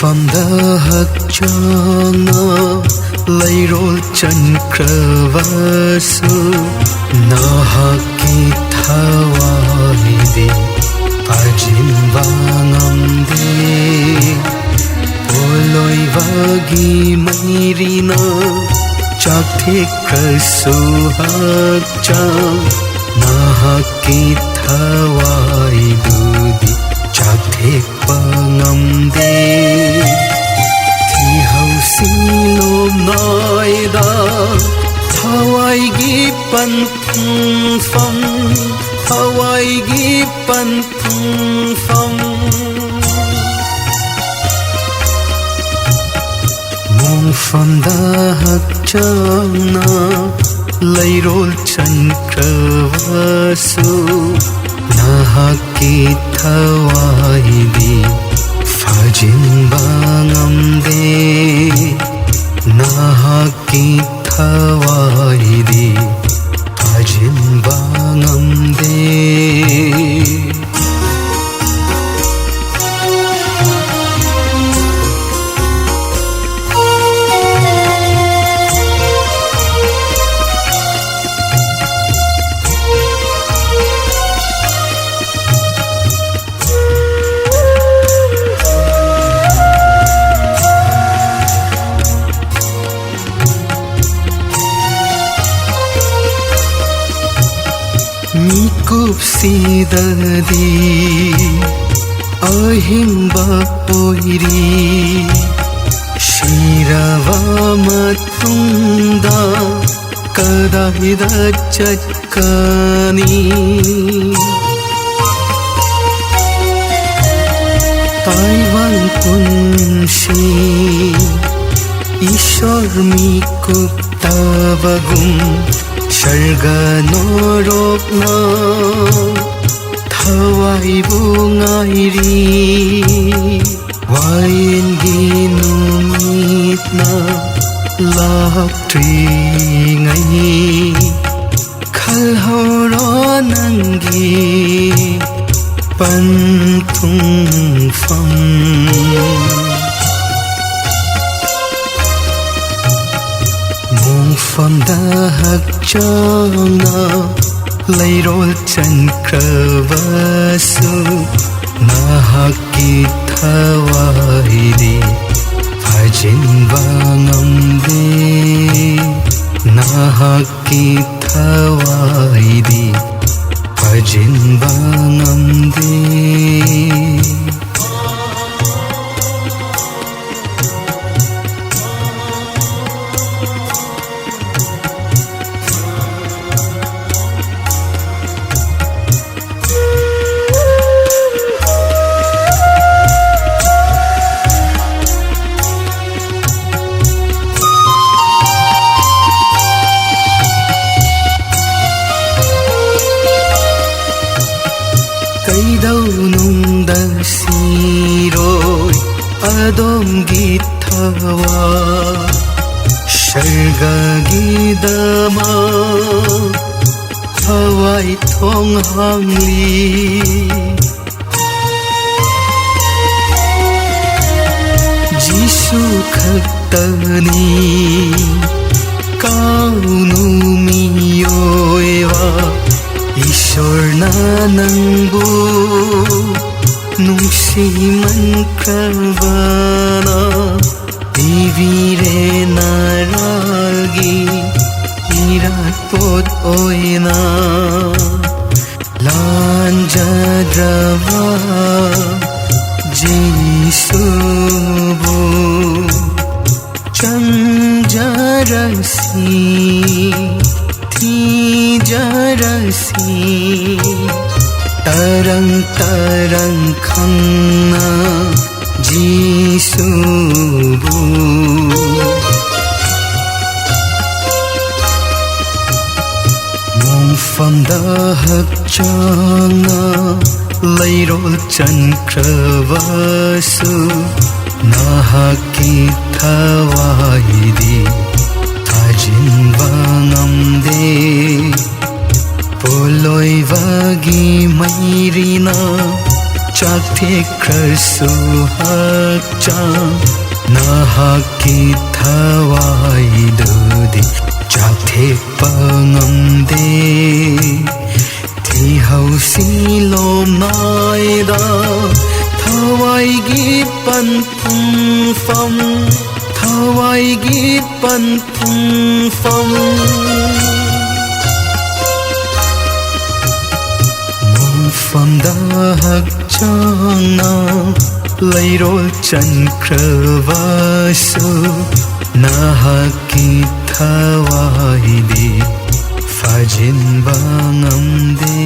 ꯃꯣꯡꯐꯝꯗ ꯍꯛꯆꯥꯡꯅ ꯂꯩꯔꯣꯜ ꯆꯟꯈ꯭ꯔꯕꯁꯨ ꯅꯍꯥꯛꯀꯤ ꯊꯋꯥꯏꯗꯤ ꯐꯥꯖꯤꯟꯕ ꯉꯝꯗꯦ ꯄꯣꯂꯣꯏꯕꯒꯤ ꯃꯩꯔꯤꯅ ꯆꯥꯛꯊꯦꯛꯈ꯭ꯔꯁꯨ ꯍꯛꯆꯥꯡ ꯅꯍꯥꯛꯀꯤ ꯊꯋꯥꯏꯗꯨꯗꯤ ꯆꯥꯛꯊꯦꯛꯄ ꯉꯝꯗꯦ ꯊꯤꯍꯧꯁꯤꯂꯣꯝ ꯅꯥꯏꯗ ꯊꯋꯥꯏꯒꯤ ꯄꯟꯊꯨꯡꯐꯝ ꯊꯋꯥꯏꯒꯤ ꯄꯟꯊꯨꯡꯐꯝ ꯃꯣꯡꯐꯝꯗ ꯍꯛꯆꯥꯡꯅ ꯂꯩꯔꯣꯜ ꯆꯟꯈ꯭ꯔꯕꯁꯨ ꯅꯍꯥꯛꯀꯤ ꯊꯋꯥꯏꯗꯤ ꯐꯥꯖꯤꯟꯕ ꯉꯝꯗꯦ ꯅꯍꯥꯛꯀꯤꯊꯋꯥꯏꯗꯤ ꯐꯥꯖꯤꯟꯕ ꯉꯝꯗꯦ 미kupsidadi ahimba poiri shirava matunda kadaida chatkani taiwan punshi ishor mikuptabagum Sharga norokna thawaibu ngairi waingi numitna laptri ngai khalhoro nangi panthungfam Mongfamda hagchangna leirol chankravasu nahakki thawaidi fajinba ngamde nahakki thawaidi fajinba ngamde Kaidavnungda siroi adomgi thawa shargagidama thawai thong hangli Jisu khaktani kaunu miyoewa Ishorna nangbu nungsimankrabana Divire naragi iratpot oina Lanjadrava Jisubu Chanjarasi Jarasi tarang tarang khangna Jisubu Mongfamda hagchangna leirol chankravasu nahakki thawaidi fajinba ngamde Poloivagi mairina ꯆꯥꯛꯊꯦꯛꯈ꯭ꯔꯁꯨ ꯍꯛꯆꯥꯡ ꯅꯍꯥꯛꯀꯤ ꯊꯋꯥꯏꯗꯨꯗꯤ ꯆꯥꯛꯊꯦꯛꯄ ꯉꯝꯗꯦ ꯊꯤꯍꯧꯁꯤ ꯂꯣꯝꯅꯥꯏꯗ ꯊꯋꯥꯏꯒꯤ ꯄꯟꯊꯨꯡꯐꯝ ꯊꯋꯥꯏꯒꯤ ꯄꯟꯊꯨꯡꯐꯝ ꯃꯐꯝꯗ ꯍꯛꯆꯥꯡꯅ ꯂꯩꯔꯣꯜ ꯆꯟꯈ꯭ꯔꯕꯁꯨ ꯅꯍꯥꯛꯀꯤ ꯊꯋꯥꯏꯗꯤ ꯐꯥꯖꯤꯟꯕ ꯉꯝꯗꯦ